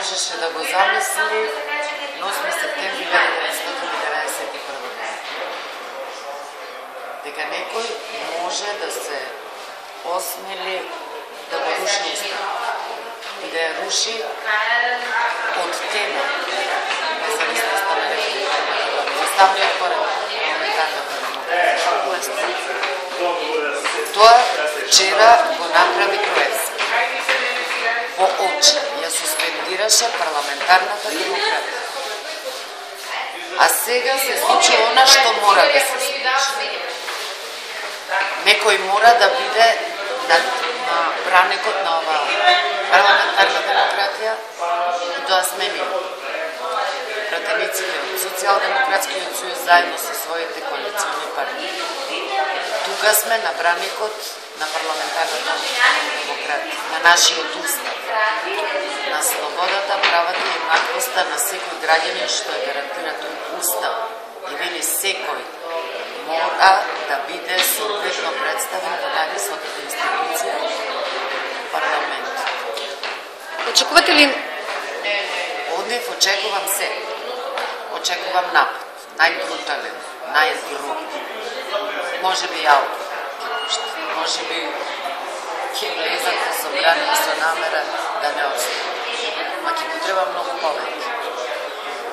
можеше да го замисли 8 септември 1991 година. Дека некој може да се осмели да го руши Устав и да ја руши од тема независноста на Република Македонија. Уставниот поред парламентарната демократија. Тоа вчера го направи Груевски. Во очи ја суспендираше парламентарната демократија. А сега се случи она што мора да се случи. Некој мора да биде на бранекот на оваа парламентарна демократија и тоа сме ние. Пратениците од Социјалдемократскиот сојуз заедно со своите коалициони партии. Тука сме на бранекот на парламентарната демократија, на нашиот устав, на слободата, правата и еднаквоста на секој граѓанин што е гарантира тој устав. И вели секој мора да биде соодветно представен во највисоката институција, парламент. Очекувате ли? Од нив очекувам се. Очекувам напад, најбрутален, најгруп. Може би ауто ќе пушти, може би ќе влезат во собрание со намера да не остане. Ма ќе му треба многу повеќе.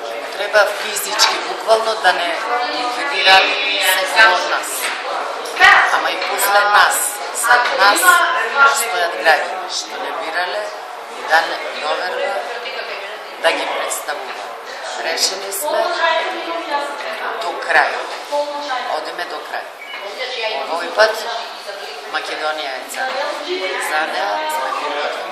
Ќе му треба физички, буквално да не ликвидираат секој од нас. Ама и после нас, след нас, стојат граѓани што не бирале и да не доверба да ги представува. Решени сме до крај. Одиме до крај. Овој пат Македонија е цар. За неа сме приготвени.